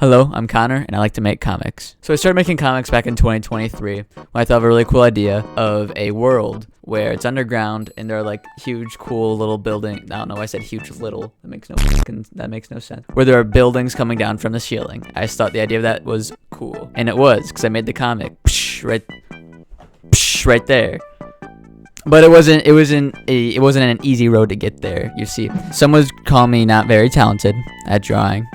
Hello, I'm Connor, and I like to make comics. So I started making comics back in 2023 when I thought of a really cool idea of a world where it's underground and there are like huge, cool little buildings. I don't know why I said huge little. That makes no sense. Where there are buildings coming down from the ceiling. I just thought the idea of that was cool, and it was because I made the comic right there. But it wasn't an easy road to get there. You see, some would call me not very talented at drawing.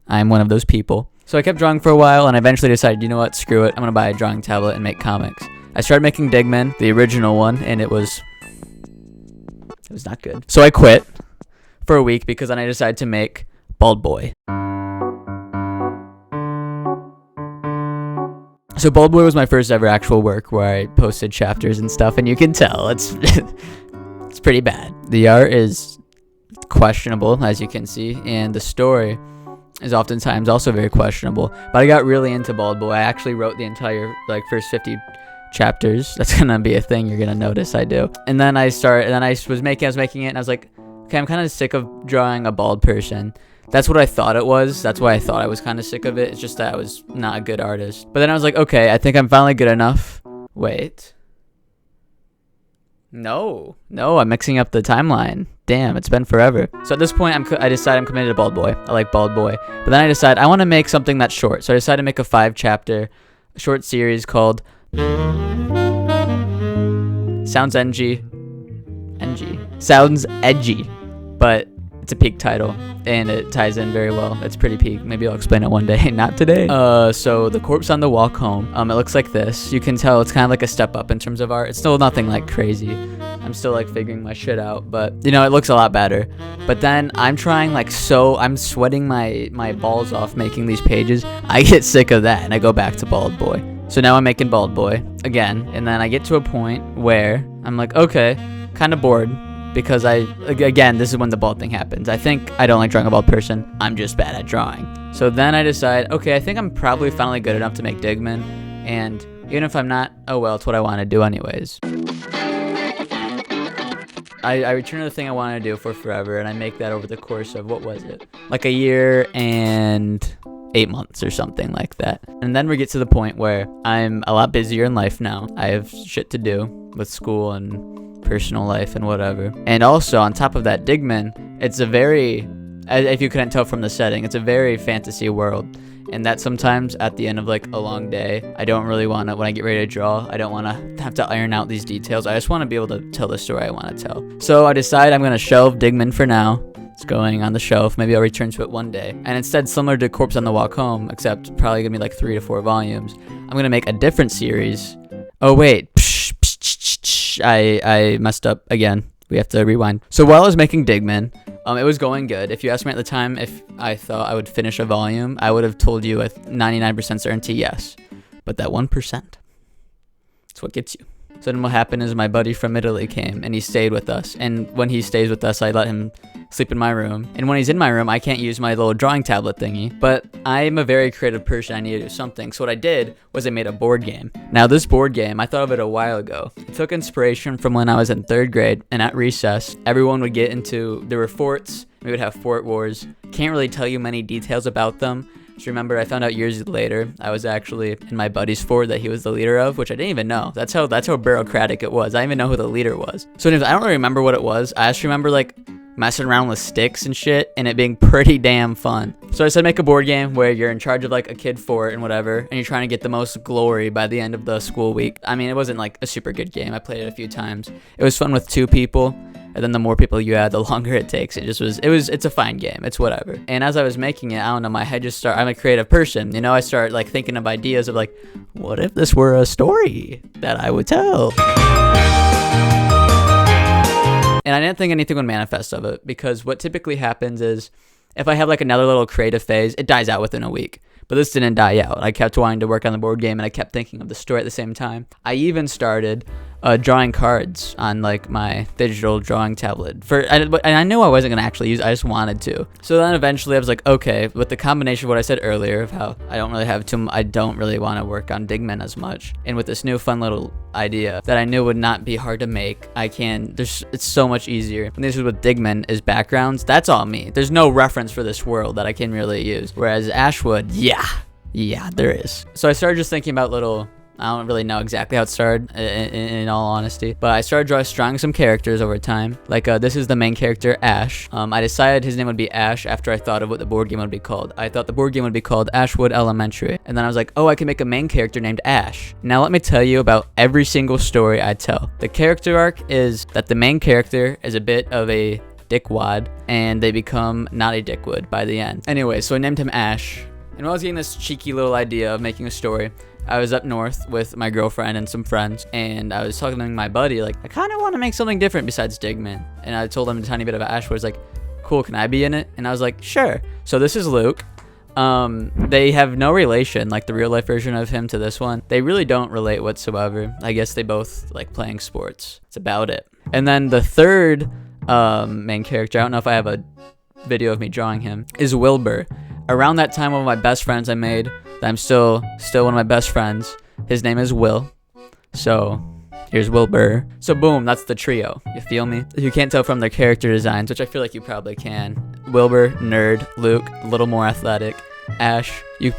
I'm one of those people. So I kept drawing for a while, and I eventually decided, you know what, screw it. I'm gonna buy a drawing tablet and make comics. I started making Digman, the original one, and it was not good. So I quit for a week because then I decided to make Bald Boy. So Bald Boy was my first ever actual work where I posted chapters and stuff, and you can tell it's it's pretty bad. The art is questionable, as you can see, and the story is oftentimes also very questionable. But I got really into Bald Boy. I actually wrote the entire first 50 chapters. That's gonna be a thing you're gonna notice I do. And then I was making it, and I was like, okay, I'm kind of sick of drawing a bald person. That's what I thought it was. That's why I thought I was kind of sick of it. It's just that I was not a good artist. But then I was like, okay, I think I'm finally good enough. Wait. No, I'm mixing up the timeline. Damn, it's been forever. So at this point, I decided I'm committed to Bald Boy. I like Bald Boy. But then I decided I want to make something that's short. So I decided to make a 5-chapter short series called Sounds Edgy, but it's a peak title, and it ties in very well. It's pretty peak. Maybe I'll explain it one day, not today. So the corpse on the walk home, it looks like this. You can tell it's kind of like a step up in terms of art. It's still nothing like crazy. I'm still figuring my shit out, but it looks a lot better. But then I'm trying I'm sweating my balls off making these pages. I get sick of that, and I go back to Bald Boy. So now I'm making Bald Boy again, and then I get to a point where I'm like, okay, kind of bored. Because this is when the bald thing happens. I think I don't like drawing a bald person. I'm just bad at drawing. So then I decide, okay, I think I'm probably finally good enough to make Digman. And even if I'm not, oh well, it's what I want to do anyways. I return to the thing I wanted to do for forever, and I make that over the course of, what was it? Like a year and 8 months or something like that. And then we get to the point where I'm a lot busier in life now. I have shit to do with school and personal life and whatever. And also on top of that, Digman, it's a very, if you couldn't tell from the setting, it's a very fantasy world. And that sometimes at the end of a long day, I don't really want to, when I get ready to draw, I don't want to have to iron out these details. I just want to be able to tell the story I want to tell. So I decide I'm going to shelve Digman for now. It's going on the shelf. Maybe I'll return to it one day. And instead, similar to Corpse on the Walk Home, except probably going to be 3 to 4 volumes, I'm going to make a different series. Oh wait, I messed up again. We have to rewind. So while I was making Digman, it was going good. If you asked me at the time if I thought I would finish a volume, I would have told you with 99% certainty yes. But that 1%, that's what gets you. So then what happened is my buddy from Italy came, and he stayed with us. And when he stays with us, I let him sleep in my room. And when he's in my room, I can't use my little drawing tablet thingy. But I'm a very creative person. I need to do something. So what I did was I made a board game. Now this board game, I thought of it a while ago. It took inspiration from when I was in 3rd grade, and at recess, everyone would get into, there were forts. We would have fort wars. Can't really tell you many details about them. Just remember, I found out years later, I was actually in my buddy's fort that he was the leader of, which I didn't even know. That's how bureaucratic it was. I didn't even know who the leader was. So anyways, I don't really remember what it was. I just remember messing around with sticks and shit, and it being pretty damn fun. So I said make a board game where you're in charge of a kid fort and whatever, and you're trying to get the most glory by the end of the school week. I mean, it wasn't a super good game. I played it a few times. It was fun with 2 people. And then the more people you add, the longer it takes. It's a fine game. It's whatever. And as I was making it, I don't know, my head just started, I'm a creative person. I start thinking of ideas of what if this were a story that I would tell? And I didn't think anything would manifest of it, because what typically happens is if I have another little creative phase, it dies out within a week. But this didn't die out. I kept wanting to work on the board game, and I kept thinking of the story at the same time. I even started drawing cards on like my digital drawing tablet. And I knew I wasn't gonna actually use it, I just wanted to. So then eventually I was like, okay, with the combination of what I said earlier of how I don't really want to work on Digman as much, and with this new fun little idea that I knew would not be hard to make, it's so much easier. And this is with Digman is backgrounds. That's all me. There's no reference for this world that I can really use. Whereas Ashwood, yeah, there is. So I started just thinking about I don't really know exactly how it started, in all honesty, but I started drawing some characters over time. Like, this is the main character, Ash. I decided his name would be Ash after I thought of what the board game would be called. I thought the board game would be called Ashwood Elementary. And then I was like, oh, I can make a main character named Ash. Now let me tell you about every single story I tell. The character arc is that the main character is a bit of a dickwad, and they become not a dickwood by the end. Anyway, so I named him Ash. And while I was getting this cheeky little idea of making a story, I was up north with my girlfriend and some friends, and I was talking to my buddy, like, I kind of want to make something different besides Digman. And I told him a tiny bit about Ashwood. He's like, cool, can I be in it? And I was like, sure. So this is Luke. They have no relation, like the real life version of him to this one. They really don't relate whatsoever. I guess they both like playing sports. It's about it. And then the third main character, I don't know if I have a video of me drawing him, is Wilbur. Around that time, one of my best friends I made, that I'm still one of my best friends, his name is Will. So here's Wilbur. So boom, that's the trio. You feel me? You can't tell from their character designs, which I feel like you probably can. Wilbur, nerd. Luke, a little more athletic. Ash, he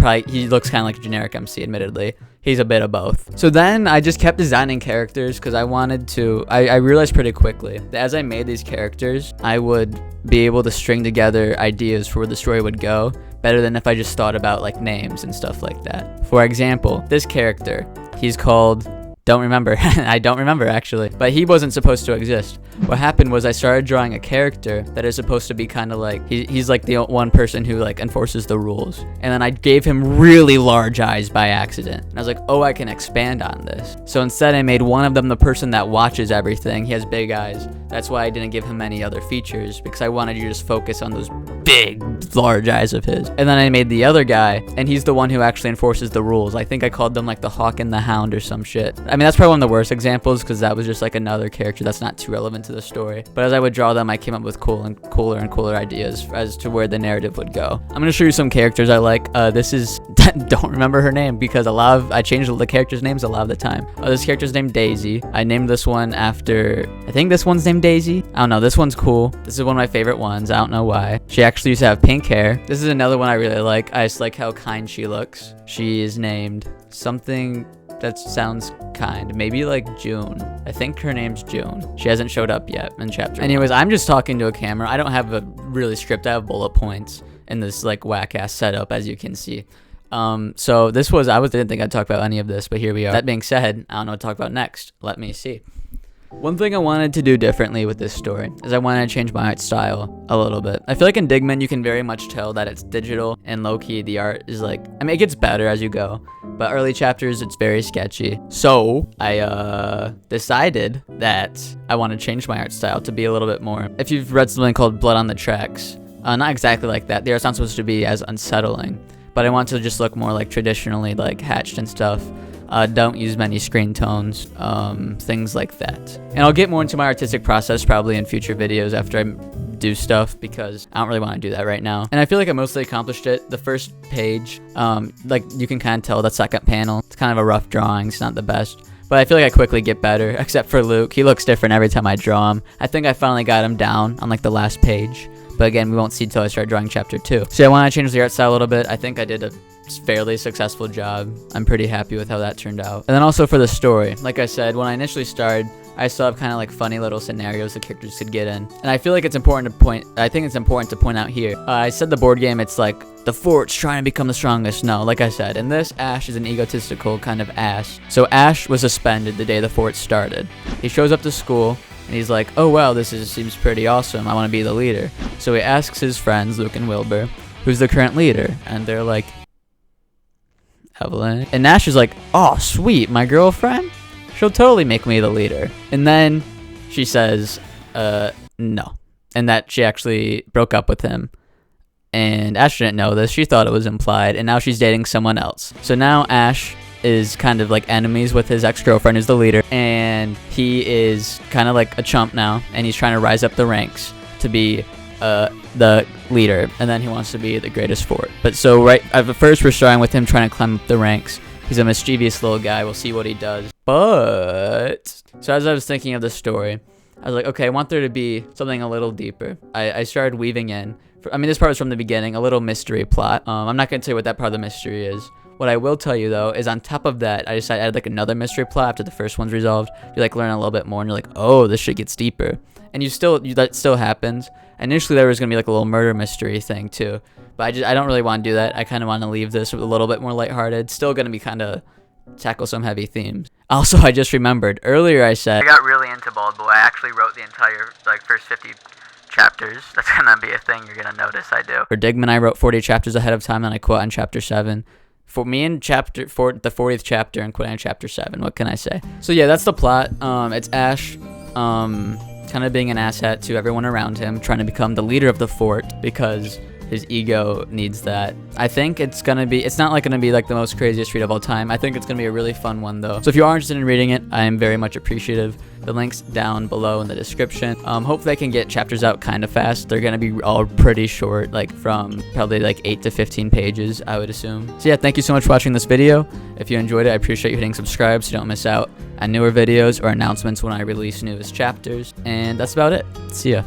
looks kind of like a generic MC, admittedly. He's a bit of both. So then I just kept designing characters because I wanted to, I realized pretty quickly that as I made these characters, I would be able to string together ideas for where the story would go better than if I just thought about like names and stuff like that. For example, this character, he's called, don't remember. I don't remember actually, but he wasn't supposed to exist. What happened was I started drawing a character that is supposed to be kind of like, he's like the one person who like enforces the rules. And then I gave him really large eyes by accident. And I was like, oh, I can expand on this. So instead I made one of them the person that watches everything. He has big eyes. That's why I didn't give him any other features, because I wanted you to just focus on those big, large eyes of his. And then I made the other guy, and he's the one who actually enforces the rules. I think I called them like the Hawk and the Hound or some shit. I mean, that's probably one of the worst examples because that was just like another character that's not too relevant to the story. But as I would draw them, I came up with cooler ideas as to where the narrative would go. I'm gonna show you some characters I like. This is don't remember her name because I changed the characters' names a lot of the time. This character's named Daisy. I named this one after, I think this one's named Daisy. I don't know. This one's cool. This is one of my favorite ones. I don't know why. She actually used to have pink hair. This is another one I really like. I just like how kind she looks. She is named something that sounds kind. Maybe like June. I think her name's June. She hasn't showed up yet in chapter. Anyways, I'm just talking to a camera. I don't have a really script. I have bullet points in this like whack ass setup, as you can see. So this was, didn't think I'd talk about any of this, but here we are. That being said, I don't know what to talk about next. Let me see. One thing I wanted to do differently with this story is I wanted to change my art style a little bit. I feel like in Digman, you can very much tell that it's digital, and low-key, the art is like, I mean, it gets better as you go, but early chapters, it's very sketchy. So I decided that I want to change my art style to be a little bit more. If you've read something called Blood on the Tracks, not exactly like that. The art's not supposed to be as unsettling, but I want to just look more like traditionally like hatched and stuff. Don't use many screen tones, things like that. And I'll get more into my artistic process probably in future videos after I do stuff, because I don't really want to do that right now. And I feel like I mostly accomplished it. The first page, like you can kind of tell the second panel, it's kind of a rough drawing. It's not the best. But I feel like I quickly get better, except for Luke. He looks different every time I draw him. I think I finally got him down on like the last page. But again, we won't see till I start drawing chapter 2. So I want to change the art style a little bit. I think I did a fairly successful job. I'm pretty happy with how that turned out. And then also for the story, like I said, when I initially started, I still have kind of like funny little scenarios the characters could get in. And I feel like it's important to point out here. I said the board game, it's like the fort's trying to become the strongest. No, like I said, in this, Ash is an egotistical kind of ass. So Ash was suspended the day the fort started. He shows up to school and he's like, oh wow, seems pretty awesome. I want to be the leader. So he asks his friends, Luke and Wilbur, who's the current leader? And they're like, Evelyn. And Ash is like, oh sweet, my girlfriend? She'll totally make me the leader. And then she says, no. And that she actually broke up with him. And Ash didn't know this. She thought it was implied. And now she's dating someone else. So now Ash is kind of like enemies with his ex-girlfriend who's the leader, and he is kind of like a chump now, and he's trying to rise up the ranks to be the leader, and then he wants to be the greatest fort. But so at first we're starting with him trying to climb up the ranks. He's a mischievous little guy. We'll see what he does. But so as I was thinking of the story, I was like, okay, I want there to be something a little deeper. I started weaving in, I mean, this part was from the beginning, a little mystery plot. I'm not going to tell you what that part of the mystery is. What I will tell you, though, is on top of that, I decided to add like another mystery plot after the first one's resolved. You like learn a little bit more, and you're like, oh, this shit gets deeper. And that still happens. Initially, there was going to be like a little murder mystery thing, too. But I don't really want to do that. I kind of want to leave this a little bit more lighthearted. Still going to be kind of tackle some heavy themes. Also, I just remembered, earlier I said I got really into Bald Boy. I actually wrote the entire first 50 chapters. That's gonna be a thing you're gonna notice I do. For Digman, I wrote 40 chapters ahead of time, and I quit on chapter 7. For me in the 40th chapter and quit on chapter 7. What can I say? So yeah, that's the plot. It's Ash kind of being an asshat to everyone around him, trying to become the leader of the fort because his ego needs that. I think it's not gonna be like the most craziest read of all time. I think it's gonna be a really fun one though. So if you are interested in reading it, I am very much appreciative. The link's down below in the description. Hopefully I can get chapters out kind of fast. They're gonna be all pretty short, like from probably like 8 to 15 pages, I would assume. So yeah, thank you so much for watching this video. If you enjoyed it, I appreciate you hitting subscribe so you don't miss out on newer videos or announcements when I release newest chapters. And that's about it. See ya.